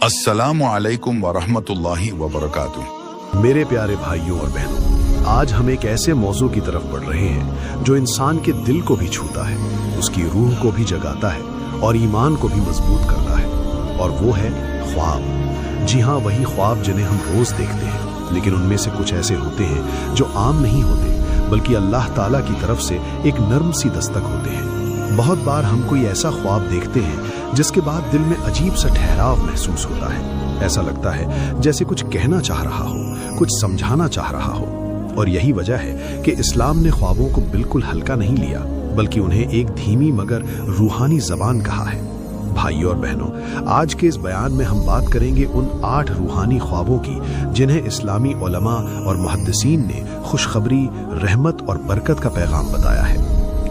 السلام علیکم ورحمۃ اللہ وبرکاتہ۔ میرے پیارے بھائیوں اور بہنوں، آج ہم ایک ایسے موضوع کی طرف بڑھ رہے ہیں جو انسان کے دل کو بھی چھوتا ہے، اس کی روح کو بھی جگاتا ہے اور ایمان کو بھی مضبوط کرتا ہے، اور وہ ہے خواب۔ جی ہاں، وہی خواب جنہیں ہم روز دیکھتے ہیں، لیکن ان میں سے کچھ ایسے ہوتے ہیں جو عام نہیں ہوتے، بلکہ اللہ تعالیٰ کی طرف سے ایک نرم سی دستک ہوتے ہیں۔ بہت بار ہم کوئی ایسا خواب دیکھتے ہیں جس کے بعد دل میں عجیب سا ٹھہراؤ محسوس ہوتا ہے۔ ایسا لگتا ہے جیسے کچھ کہنا چاہ رہا ہو، کچھ سمجھانا چاہ رہا ہو، اور یہی وجہ ہے کہ اسلام نے خوابوں کو بالکل ہلکا نہیں لیا، بلکہ انہیں ایک دھیمی مگر روحانی زبان کہا ہے۔ بھائیوں اور بہنوں، آج کے اس بیان میں ہم بات کریں گے ان 8 روحانی خوابوں کی جنہیں اسلامی علماء اور محدثین نے خوشخبری، رحمت اور برکت کا پیغام بتایا ہے۔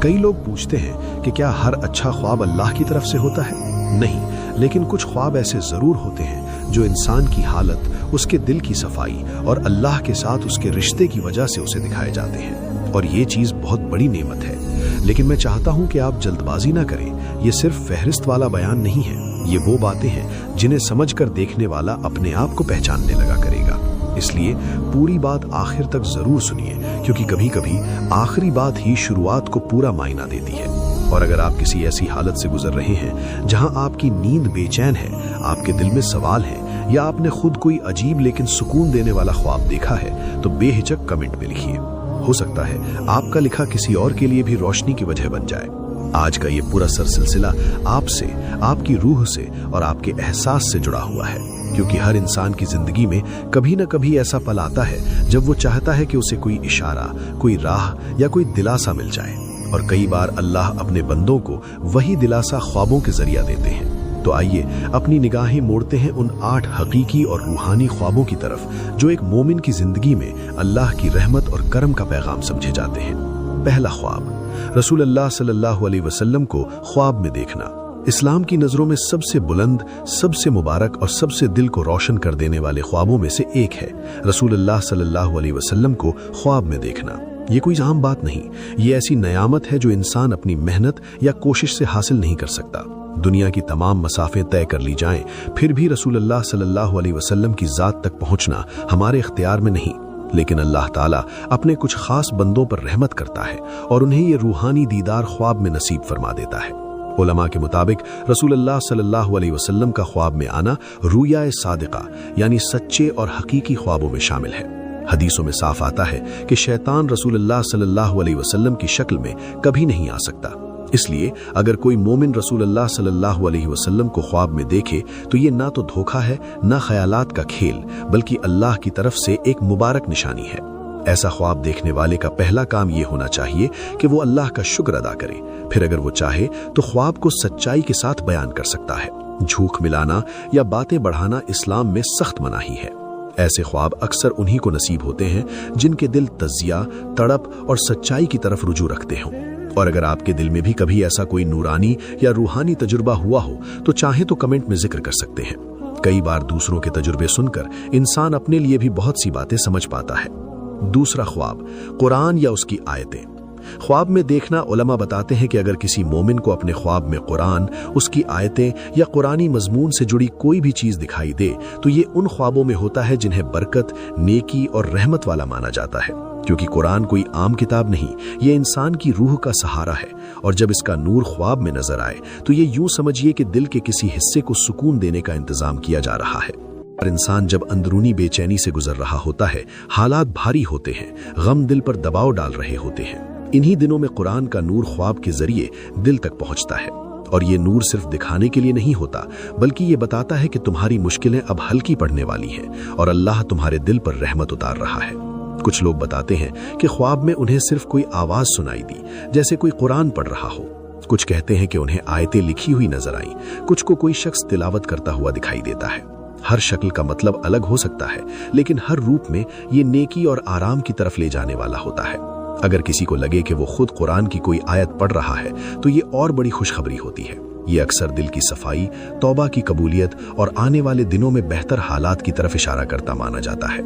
کئی لوگ پوچھتے ہیں کہ کیا ہر اچھا خواب اللہ کی طرف سے ہوتا ہے؟ نہیں، لیکن کچھ خواب ایسے ضرور ہوتے ہیں جو انسان کی حالت، اس کے دل کی صفائی اور اللہ کے ساتھ اس کے رشتے کی وجہ سے اسے دکھائے جاتے ہیں، اور یہ چیز بہت بڑی نعمت ہے۔ لیکن میں چاہتا ہوں کہ آپ جلد بازی نہ کریں، یہ صرف فہرست والا بیان نہیں ہے، یہ وہ باتیں ہیں جنہیں سمجھ کر دیکھنے والا اپنے آپ کو پہچاننے لگا کرے گا۔ اس لیے پوری بات آخر تک ضرور سنیے، کیونکہ کبھی کبھی آخری بات ہی شروعات کو پورا معنی دیتی ہے۔ اور اگر آپ کسی ایسی حالت سے گزر رہے ہیں جہاں آپ کی نیند بے چین ہے، آپ کے دل میں سوال ہے، یا آپ نے خود کوئی عجیب لیکن سکون دینے والا خواب دیکھا ہے، تو بے ہچک کمنٹ میں لکھیے۔ ہو سکتا ہے آپ کا لکھا کسی اور کے لیے بھی روشنی کی وجہ بن جائے۔ آج کا یہ پورا سلسلہ آپ سے، آپ کی روح سے اور آپ کے احساس سے جڑا ہوا ہے، کیونکہ ہر انسان کی زندگی میں کبھی نہ کبھی ایسا پل آتا ہے جب وہ چاہتا ہے کہ اسے کوئی اشارہ، کوئی راہ یا کوئی دلاسا مل جائے، اور کئی بار اللہ اپنے بندوں کو وہی دلاسا خوابوں کے ذریعہ دیتے ہیں۔ تو آئیے اپنی نگاہیں موڑتے ہیں ان 8 حقیقی اور روحانی خوابوں کی طرف جو ایک مومن کی زندگی میں اللہ کی رحمت اور کرم کا پیغام سمجھے جاتے ہیں۔ پہلا خواب، رسول اللہ صلی اللہ علیہ وسلم کو خواب میں دیکھنا۔ اسلام کی نظروں میں سب سے بلند، سب سے مبارک اور سب سے دل کو روشن کر دینے والے خوابوں میں سے ایک ہے رسول اللہ صلی اللہ علیہ وسلم کو خواب میں دیکھنا۔ یہ کوئی عام بات نہیں، یہ ایسی نعمت ہے جو انسان اپنی محنت یا کوشش سے حاصل نہیں کر سکتا۔ دنیا کی تمام مسافیں طے کر لی جائیں، پھر بھی رسول اللہ صلی اللہ علیہ وسلم کی ذات تک پہنچنا ہمارے اختیار میں نہیں، لیکن اللہ تعالیٰ اپنے کچھ خاص بندوں پر رحمت کرتا ہے اور انہیں یہ روحانی دیدار خواب میں نصیب فرما دیتا ہے۔ علماء کے مطابق رسول اللہ صلی اللہ علیہ وسلم کا خواب میں آنا رؤیا صادقہ یعنی سچے اور حقیقی خوابوں میں شامل ہے۔ حدیثوں میں صاف آتا ہے کہ شیطان رسول اللہ صلی اللہ علیہ وسلم کی شکل میں کبھی نہیں آ سکتا، اس لیے اگر کوئی مومن رسول اللہ صلی اللہ علیہ وسلم کو خواب میں دیکھے تو یہ نہ تو دھوکہ ہے، نہ خیالات کا کھیل، بلکہ اللہ کی طرف سے ایک مبارک نشانی ہے۔ ایسا خواب دیکھنے والے کا پہلا کام یہ ہونا چاہیے کہ وہ اللہ کا شکر ادا کرے، پھر اگر وہ چاہے تو خواب کو سچائی کے ساتھ بیان کر سکتا ہے۔ جھوٹ ملانا یا باتیں بڑھانا اسلام میں سخت مناہی ہے۔ ایسے خواب اکثر انہی کو نصیب ہوتے ہیں جن کے دل تزیہ، تڑپ اور سچائی کی طرف رجوع رکھتے ہوں۔ اور اگر آپ کے دل میں بھی کبھی ایسا کوئی نورانی یا روحانی تجربہ ہوا ہو تو چاہیں تو کمنٹ میں ذکر کر سکتے ہیں۔ کئی بار دوسروں کے تجربے سن کر انسان اپنے لیے بھی بہت سی باتیں سمجھ پاتا ہے۔ دوسرا خواب، قرآن یا اس کی آیتیں۔ خواب میں دیکھنا، علماء بتاتے ہیں کہ اگر کسی مومن کو اپنے خواب میں قرآن، اس کی آیتیں یا قرآنی مضمون سے جڑی کوئی بھی چیز دکھائی دے تو یہ ان خوابوں میں ہوتا ہے جنہیں برکت، نیکی اور رحمت والا مانا جاتا ہے، کیونکہ قرآن کوئی عام کتاب نہیں، یہ انسان کی روح کا سہارا ہے، اور جب اس کا نور خواب میں نظر آئے تو یہ یوں سمجھیے کہ دل کے کسی حصے کو سکون دینے کا انتظام کیا جا رہا ہے۔ اور انسان جب اندرونی بے چینی سے گزر رہا ہوتا ہے، حالات بھاری ہوتے ہیں، غم دل پر دباؤ ڈال رہے ہوتے ہیں، انہی دنوں میں قرآن کا نور خواب کے ذریعے دل تک پہنچتا ہے، اور یہ نور صرف دکھانے کے لیے نہیں ہوتا، بلکہ یہ بتاتا ہے کہ تمہاری مشکلیں اب ہلکی پڑنے والی ہیں اور اللہ تمہارے دل پر رحمت اتار رہا ہے۔ کچھ لوگ بتاتے ہیں کہ خواب میں انہیں صرف کوئی آواز سنائی دی، جیسے کوئی قرآن پڑھ رہا ہو۔ کچھ کہتے ہیں کہ انہیں آیتیں لکھی ہوئی نظر آئیں، کچھ کو کوئی شخص تلاوت کرتا ہوا دکھائی دیتا ہے۔ ہر شکل کا مطلب الگ ہو سکتا ہے، لیکن ہر روپ میں یہ نیکی اور آرام کی طرف لے جانے والا ہوتا ہے۔ اگر کسی کو لگے کہ وہ خود قرآن کی کوئی آیت پڑھ رہا ہے تو یہ اور بڑی خوشخبری ہوتی ہے۔ یہ اکثر دل کی صفائی، توبہ کی قبولیت اور آنے والے دنوں میں بہتر حالات کی طرف اشارہ کرتا مانا جاتا ہے۔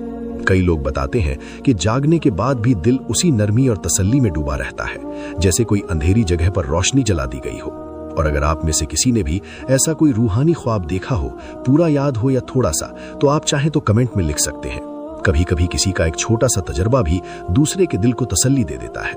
کئی لوگ بتاتے ہیں کہ جاگنے کے بعد بھی دل اسی نرمی اور تسلی میں ڈوبا رہتا ہے، جیسے کوئی اندھیری جگہ پر روشنی جلا دی گئی ہو۔ और अगर आप में से किसी ने भी ऐसा कोई रूहानी ख्वाब देखा हो, पूरा याद हो या थोड़ा सा, तो आप चाहें तो कमेंट में लिख सकते हैं। कभी कभी किसी का एक छोटा सा तजर्बा भी दूसरे के दिल को तसल्ली दे देता है।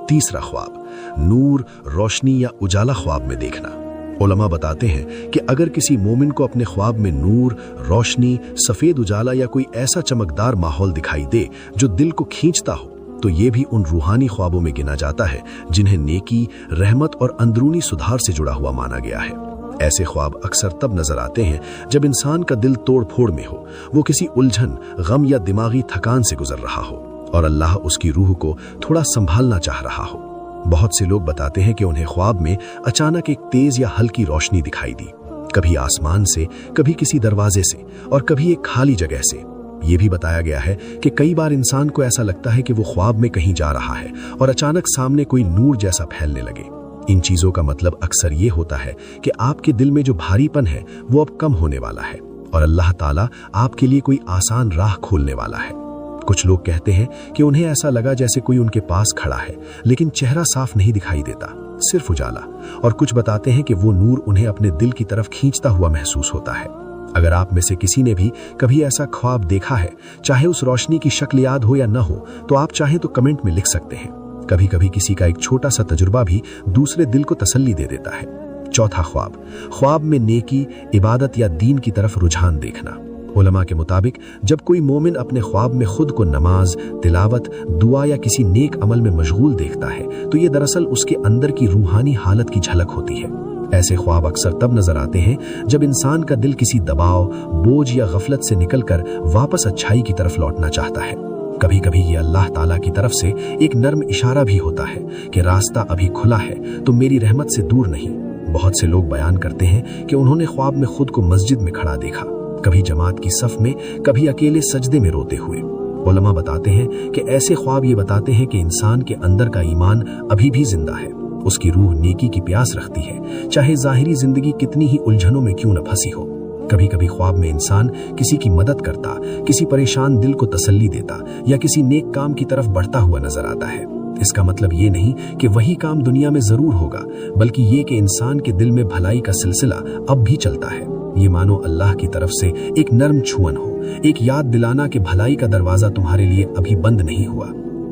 तीसरा ख्वाब, नूर, रोशनी या उजाला ख्वाब में देखना। उलमा बताते हैं कि अगर किसी मोमिन को अपने ख्वाब में नूर, रोशनी, सफेद उजाला या कोई ऐसा चमकदार माहौल दिखाई दे जो दिल को खींचता हो, तो ये भी उन रूहानी ख्वाबों में गिना जाता है जिन्हें नेकी, रहमत और अंदरूनी सुधार से जुड़ा हुआ माना गया है। ऐसे ख्वाब अक्सर तब नजर आते हैं जब इंसान का दिल तोड़ फोड़ में हो, वो किसी उलझन, गम या दिमागी थकान से गुजर रहा हो और अल्लाह उसकी रूह को थोड़ा संभालना चाह रहा हो। बहुत से लोग बताते हैं कि उन्हें ख्वाब में अचानक एक तेज या हल्की रोशनी दिखाई दी, कभी आसमान से, कभी किसी दरवाजे से और कभी एक खाली जगह से। ये भी बताया गया है कि कई बार इंसान को ऐसा लगता है कि वो ख्वाब में कहीं जा रहा है और अचानक सामने कोई नूर जैसा फैलने लगे। इन चीजों का मतलब अक्सर ये होता है कि आपके दिल में जो भारीपन है वो अब कम होने वाला है और अल्लाह ताला आपके लिए कोई आसान राह खोलने वाला है। कुछ लोग कहते हैं कि उन्हें ऐसा लगा जैसे कोई उनके पास खड़ा है, लेकिन चेहरा साफ नहीं दिखाई देता, सिर्फ उजाला। और कुछ बताते हैं कि वो नूर उन्हें अपने दिल की तरफ खींचता हुआ महसूस होता है। अगर आप में से किसी ने भी कभी ऐसा ख्वाब देखा है, चाहे उस रोशनी की शक्ल याद हो या न हो, तो आप चाहें तो कमेंट में लिख सकते हैं। कभी कभी किसी का एक छोटा सा तजुर्बा भी दूसरे दिल को तसल्ली दे देता है। चौथा ख्वाब, ख्वाब में नेकी, इबादत या दीन की तरफ रुझान देखना। उलमा के मुताबिक जब कोई मोमिन अपने ख्वाब में खुद को नमाज, तिलावत, दुआ या किसी नेक अमल में मशगूल देखता है, तो ये दरअसल उसके अंदर की रूहानी हालत की झलक होती है। ऐसे ख्वाब अक्सर तब नजर आते हैं जब इंसान का दिल किसी दबाव, बोझ या गफलत से निकलकर वापस अच्छाई की तरफ लौटना चाहता है। कभी कभी ये अल्लाह ताला की तरफ से एक नर्म इशारा भी होता है कि रास्ता अभी खुला है, तो मेरी रहमत से दूर नहीं। बहुत से लोग बयान करते हैं कि उन्होंने ख्वाब में खुद को मस्जिद में खड़ा देखा, कभी जमात की सफ में, कभी अकेले सजदे में रोते हुए। उलमा बताते हैं कि ऐसे ख्वाब ये बताते हैं कि इंसान के अंदर का ईमान अभी भी जिंदा है, उसकी रूह नेकी की प्यास रखती है, चाहे जाहिरी जिंदगी कितनी ही उलझनों में क्यों न फंसी हो। कभी कभी ख्वाब में इंसान किसी की मदद करता, किसी परेशान दिल को तसल्ली देता या किसी नेक काम की तरफ बढ़ता हुआ नजर आता है। इसका मतलब ये नहीं कि वही काम दुनिया में जरूर होगा, बल्कि ये कि इंसान के दिल में भलाई का सिलसिला अब भी चलता है। ये मानो अल्लाह की तरफ से एक नर्म छुअन हो, एक याद दिलाना कि भलाई का दरवाजा तुम्हारे लिए अभी बंद नहीं हुआ।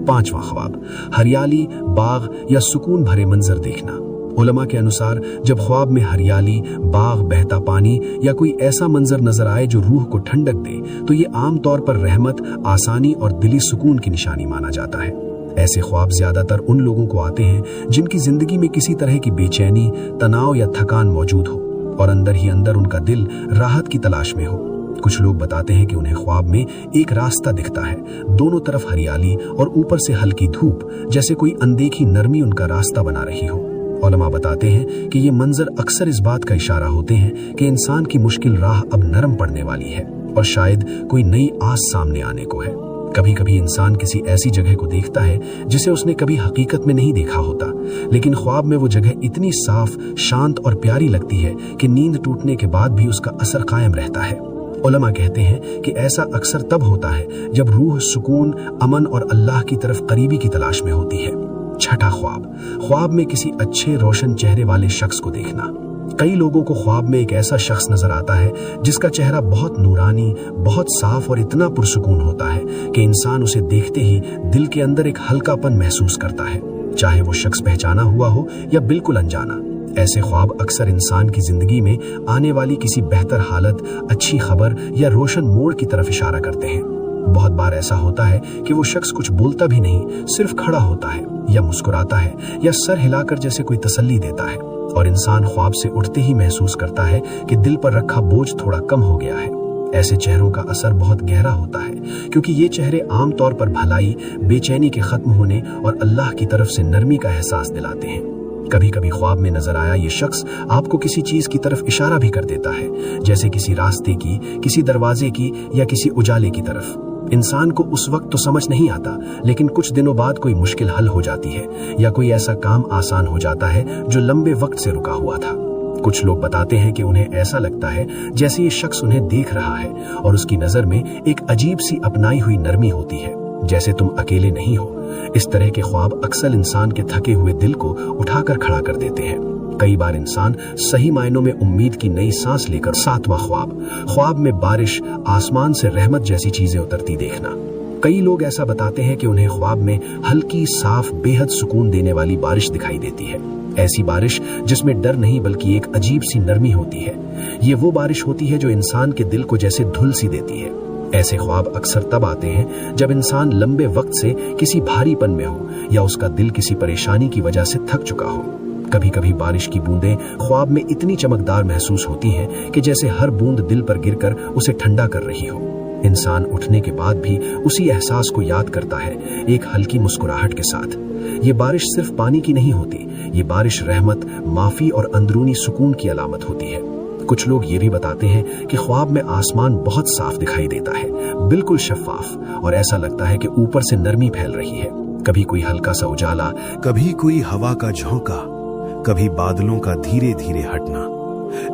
पांचवा ख्वाब, हरियाली, बाग या सुकून भरे मंजर देखना। उलमा के अनुसार जब ख्वाब में हरियाली, बाग, बहता पानी या कोई ऐसा मंजर नजर आए जो रूह को ठंडक दे, तो ये आमतौर पर रहमत, आसानी और दिली सुकून की निशानी माना जाता है। ऐसे ख्वाब ज्यादातर उन लोगों को आते हैं जिनकी जिंदगी में किसी तरह की बेचैनी, तनाव या थकान मौजूद हो और अंदर ही अंदर उनका दिल राहत की तलाश में हो। कुछ लोग बताते हैं कि उन्हें ख्वाब में एक रास्ता दिखता है, दोनों तरफ हरियाली और ऊपर से हल्की धूप, जैसे कोई अनदेखी नरमी उनका रास्ता बना रही हो। उलमा बताते हैं कि ये मंजर अक्सर इस बात का इशारा होते हैं कि इंसान की मुश्किल राह अब नरम पड़ने वाली है और शायद कोई नई आस सामने आने को है। कभी कभी इंसान किसी ऐसी जगह को देखता है जिसे उसने कभी हकीकत में नहीं देखा होता, लेकिन ख्वाब में वो जगह इतनी साफ, शांत और प्यारी लगती है कि नींद टूटने के बाद भी उसका असर कायम रहता है। उलमा कहते हैं कि ऐसा अक्सर तब होता है जब रूह सुकून, अमन और अल्लाह की तरफ करीबी की तलाश में होती है। छठा ख्वाब, ख्वाब में किसी अच्छे रोशन चेहरे वाले शख्स को देखना। कई लोगों को ख्वाब में एक ऐसा शख्स नजर आता है जिसका चेहरा बहुत नूरानी, बहुत साफ और इतना पुरसुकून होता है कि इंसान उसे देखते ही दिल के अंदर एक हल्कापन महसूस करता है, चाहे वो शख्स पहचाना हुआ हो या बिल्कुल अनजाना। ऐसे ख्वाब अक्सर इंसान की जिंदगी में आने वाली किसी बेहतर हालत, अच्छी खबर या रोशन मोड़ की तरफ इशारा करते हैं। बहुत बार ऐसा होता है कि वो शख्स कुछ बोलता भी नहीं, सिर्फ खड़ा होता है या मुस्कुराता है या सर हिलाकर जैसे कोई तसल्ली देता है और इंसान ख्वाब से उठते ही महसूस करता है कि दिल पर रखा बोझ थोड़ा कम हो गया है। ऐसे चेहरों का असर बहुत गहरा होता है क्योंकि ये चेहरे आमतौर पर भलाई, बेचैनी के खत्म होने और अल्लाह की तरफ से नरमी का एहसास दिलाते हैं। कभी कभी ख्वाब में नजर आया ये शख्स आपको किसी चीज की तरफ इशारा भी कर देता है, जैसे किसी रास्ते की, किसी दरवाजे की या किसी उजाले की तरफ। इंसान को उस वक्त तो समझ नहीं आता, लेकिन कुछ दिनों बाद कोई मुश्किल हल हो जाती है या कोई ऐसा काम आसान हो जाता है जो लंबे वक्त से रुका हुआ था। कुछ लोग बताते हैं कि उन्हें ऐसा लगता है जैसे ये शख्स उन्हें देख रहा है और उसकी नजर में एक अजीब सी अपनाई हुई नरमी होती है, जैसे तुम अकेले नहीं हो। इस तरह के ख्वाब अक्सर इंसान के थके हुए दिल को उठाकर खड़ा कर देते हैं। कई बार इंसान सही मायनों में उम्मीद की नई सांस लेकर 7वां ख्वाब में बारिश, आसमान से रहमत जैसी चीजें उतरती देखना। कई लोग ऐसा बताते हैं कि उन्हें ख्वाब में हल्की, साफ, बेहद सुकून देने वाली बारिश दिखाई देती है। ऐसी बारिश जिसमें डर नहीं बल्कि एक अजीब सी नरमी होती है। ये वो बारिश होती है जो इंसान के दिल को जैसे धुल सी देती है। ऐसे ख्वाब अक्सर तब आते हैं जब इंसान लंबे वक्त से किसी भारीपन में हो या उसका दिल किसी परेशानी की वजह से थक चुका हो। कभी कभी बारिश की बूंदें ख्वाब में इतनी चमकदार महसूस होती हैं कि जैसे हर बूंद दिल पर गिरकर उसे ठंडा कर रही हो। इंसान उठने के बाद भी उसी एहसास को याद करता है, एक हल्की मुस्कुराहट के साथ। ये बारिश सिर्फ पानी की नहीं होती, ये बारिश रहमत, माफी और अंदरूनी सुकून की अलामत होती है। कुछ लोग ये भी बताते हैं कि ख्वाब में आसमान बहुत साफ दिखाई देता है, बिल्कुल शफाफ, और ऐसा लगता है कि ऊपर से नरमी फैल रही है। कभी कोई हल्का सा उजाला, कभी कोई हवा का झोंका, कभी बादलों का धीरे धीरे हटना।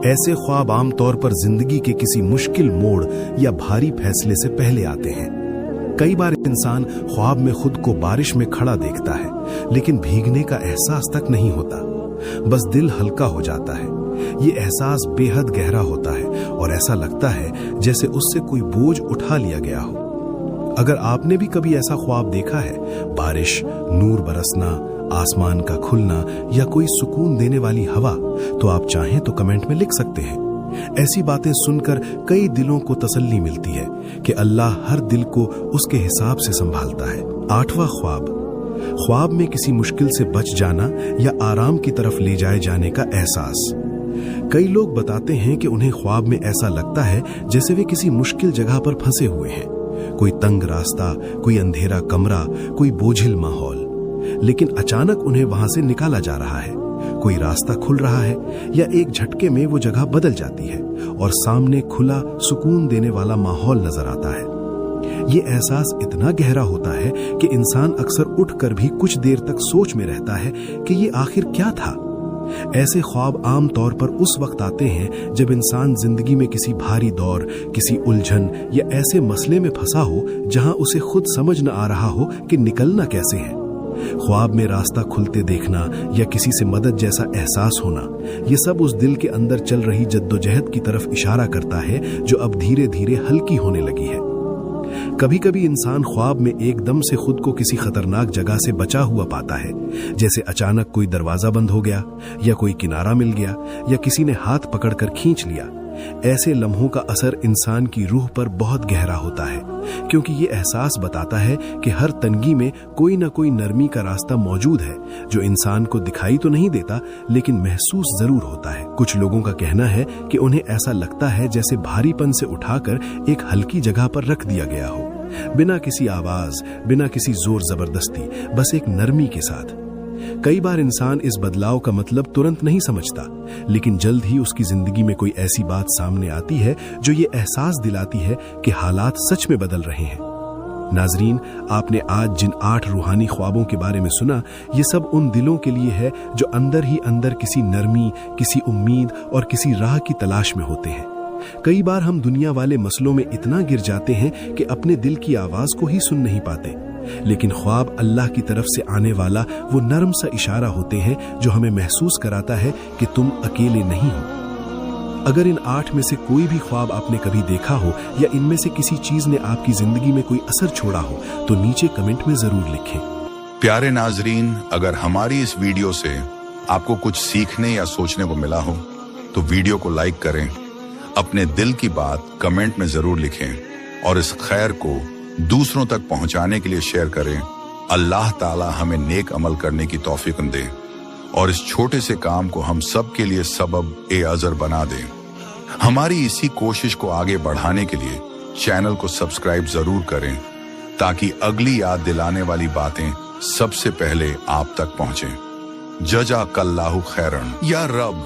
ऐसे ख्वाब आमतौर पर जिंदगी के किसी मुश्किल मोड़ या भारी फैसले से पहले आते हैं। कई बार इंसान ख्वाब में खुद को बारिश में खड़ा देखता है, लेकिन भीगने का एहसास तक नहीं होता, बस दिल हल्का हो जाता है। ये एहसास बेहद गहरा होता है और ऐसा लगता है जैसे उससे कोई बोझ उठा लिया गया हो। अगर आपने भी कभी ऐसा ख्वाब देखा है, बारिश, नूर बरसना, आसमान का खुलना या कोई सुकून देने वाली हवा, तो आप चाहें तो कमेंट में लिख सकते हैं। ऐसी बातें सुनकर कई दिलों को तसल्ली मिलती है कि अल्लाह हर दिल को उसके हिसाब से संभालता है। 8वां ख्वाब में किसी मुश्किल से बच जाना या आराम की तरफ ले जाए जाने का एहसास। कई लोग बताते हैं कि उन्हें ख्वाब में ऐसा लगता है जैसे वे किसी मुश्किल जगह पर फंसे हुए हैं। कोई तंग रास्ता, कोई अंधेरा कमरा, कोई बोझिल माहौल, लेकिन अचानक उन्हें वहां से निकाला जा रहा है। कोई रास्ता खुल रहा है या एक झटके में वो जगह बदल जाती है और सामने खुला, सुकून देने वाला माहौल नजर आता है। ये एहसास इतना गहरा होता है कि इंसान अक्सर उठकर भी कुछ देर तक सोच में रहता है कि ये आखिर क्या था। ऐसे ख्वाब आम तौर पर उस वक्त आते हैं जब इंसान जिंदगी में किसी भारी दौर, किसी उलझन या ऐसे मसले में फंसा हो जहां उसे खुद समझ न आ रहा हो कि निकलना कैसे है। ख्वाब में रास्ता खुलते देखना या किसी से मदद जैसा एहसास होना, ये सब उस दिल के अंदर चल रही जद्दोजहद की तरफ इशारा करता है जो अब धीरे धीरे हल्की होने लगी है। कभी कभी इंसान ख्वाब में एकदम से खुद को किसी खतरनाक जगह से बचा हुआ पाता है, जैसे अचानक कोई दरवाजा बंद हो गया या कोई किनारा मिल गया या किसी ने हाथ पकड़कर खींच लिया। ऐसे लम्हों का असर इंसान की रूह पर बहुत गहरा होता है, क्योंकि ये एहसास बताता है कि हर तंगी में कोई ना कोई नरमी का रास्ता मौजूद है जो इंसान को दिखाई तो नहीं देता लेकिन महसूस जरूर होता है। कुछ लोगों का कहना है कि उन्हें ऐसा लगता है जैसे भारीपन से उठाकर एक हल्की जगह पर रख दिया गया हो, बिना किसी आवाज, बिना किसी जोर जबरदस्ती, बस एक नरमी के साथ। कई बार इंसान इस बदलाव का मतलब तुरंत नहीं समझता, लेकिन जल्द ही उसकी जिंदगी में कोई ऐसी बात सामने आती है जो ये एहसास दिलाती है कि हालात सच में बदल रहे हैं। नाजरीन, आपने आज जिन 8 रूहानी ख्वाबों के बारे में सुना, ये सब उन दिलों के लिए है जो अंदर ही अंदर किसी नरमी, किसी उम्मीद और किसी राह की तलाश में होते हैं। कई बार हम दुनिया वाले मसलों में इतना गिर जाते हैं कि अपने दिल की आवाज को ही सुन नहीं पाते, लेकिन ख्वाब अल्लाह की तरफ से आने वाला वो नरम सा इशारा होते हैं जो हमें महसूस कराता है कि तुम अकेले नहीं हो। अगर इन 8 में से कोई भी ख्वाब आपने कभी देखा हो या इनमें से किसी चीज ने आपकी जिंदगी में कोई असर छोड़ा हो, तो नीचे कमेंट में जरूर लिखें। प्यारे नाजरीन, अगर हमारी इस वीडियो से आपको कुछ सीखने या सोचने को मिला हो तो वीडियो को लाइक करें, अपने दिल की बात कमेंट में जरूर लिखें और इस खैर को दूसरों तक पहुंचाने के लिए शेयर करें। अल्लाह ताला हमें नेक अमल करने की तौफीक दे और इस छोटे से काम को हम सब के लिए सबब ए अजर बना दे। हमारी इसी कोशिश को आगे बढ़ाने के लिए चैनल को सब्सक्राइब जरूर करें ताकि अगली याद दिलाने वाली बातें सबसे पहले आप तक पहुंचें। जज़ाकल्लाहु खैरन। या रब,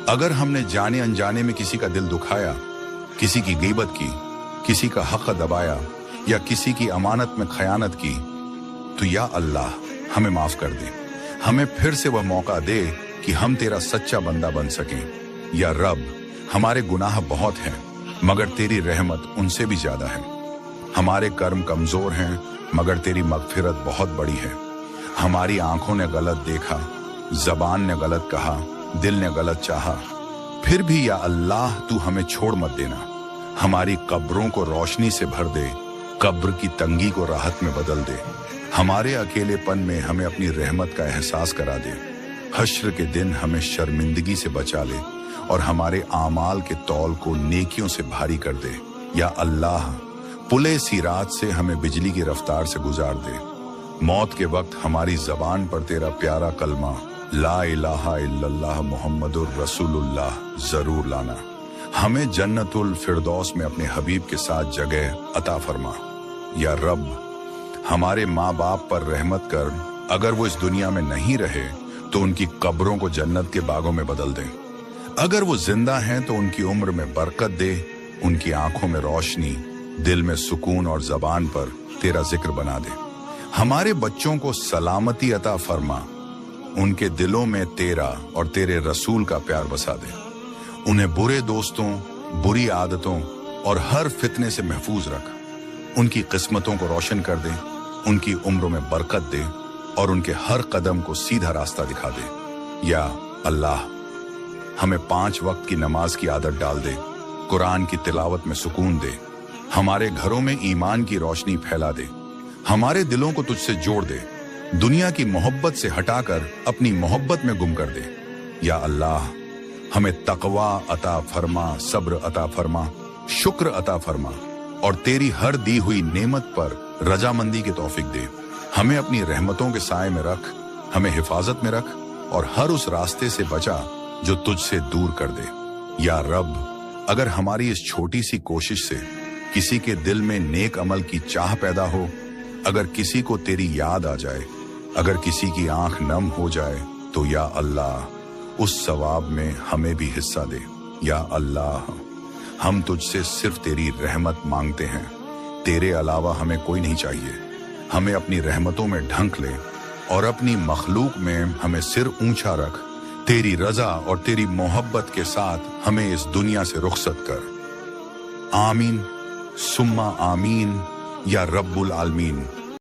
अगर हमने जाने अनजाने में किसी का दिल दुखाया, किसी की गीबत की, किसी का हक दबाया या किसी की अमानत में खयानत की, तो या अल्लाह हमें माफ कर दे। हमें फिर से वह मौका दे कि हम तेरा सच्चा बंदा बन सकें। या रब, हमारे गुनाह बहुत हैं मगर तेरी रहमत उनसे भी ज्यादा है। हमारे कर्म कमजोर हैं मगर तेरी मगफिरत बहुत बड़ी है। हमारी आंखों ने गलत देखा, जबान ने गलत कहा, दिल ने गलत चाहा, फिर भी या अल्लाह तू हमें छोड़ मत देना। हमारी कब्रों को रोशनी से भर दे, कब्र की तंगी को राहत में बदल दे। हमारे अकेलेपन में हमें अपनी रहमत का एहसास करा दे। हश्र के दिन हमें शर्मिंदगी से बचा ले और हमारे आमाल के तौल को नेकियों से भारी कर दे। या अल्लाह पुले सीरात से हमें बिजली की रफ्तार से गुजार दे। मौत के वक्त हमारी जबान पर तेरा प्यारा कलमा ला इलाहा इल्लल्लाह मुहम्मदुर रसूलुल्लाह जरूर लाना। हमें जन्नतुल फिरदौस में अपने हबीब के साथ जगह अता फरमा। या रब हमारे माँ बाप पर रहमत कर, अगर वो इस दुनिया में नहीं रहे तो उनकी कब्रों को जन्नत के बागों में बदल दे। अगर वो जिंदा हैं तो उनकी उम्र में बरकत दे, उनकी आंखों में रोशनी, दिल में सुकून और जबान पर तेरा जिक्र बना दे। हमारे बच्चों को सलामती अता फरमा, उनके दिलों में तेरा और तेरे रसूल का प्यार बसा दे। उन्हें बुरे दोस्तों, बुरी आदतों और हर फितने से महफूज रख। उनकी किस्मतों को रोशन कर दे, उनकी उम्रों में बरकत दे और उनके हर कदम को सीधा रास्ता दिखा दे। या अल्लाह हमें 5 वक्त की नमाज की आदत डाल दे, कुरान की तिलावत में सुकून दे, हमारे घरों में ईमान की रोशनी फैला दे, हमारे दिलों को तुझसे जोड़ दे, दुनिया की मोहब्बत से हटाकर अपनी मोहब्बत में गुम कर दे। या अल्लाह हमें तकवा अता फरमा, सब्र अता फरमा, शुक्र अता फरमा और तेरी हर दी हुई नेमत पर रजामंदी की तौफीक दे। हमें अपनी रहमतों के साए में रख, हमें हिफाजत में रख और हर उस रास्ते से बचा जो तुझसे दूर कर दे। या रब अगर हमारी इस छोटी सी कोशिश से किसी के दिल में नेक अमल की चाह पैदा हो, अगर किसी को तेरी याद आ जाए, अगर किसी की आंख नम हो जाए, तो या अल्लाह उस सवाब में हमें भी हिस्सा दे। या अल्लाह हम तुझसे सिर्फ तेरी रहमत मांगते हैं, तेरे अलावा हमें कोई नहीं चाहिए। हमें अपनी रहमतों में ढंक ले और अपनी मखलूक में हमें सिर ऊंचा रख। तेरी रजा और तेरी मोहब्बत के साथ हमें इस दुनिया से रुखसत कर। आमीन सुम्मा आमीन या रब्बुल आलमीन।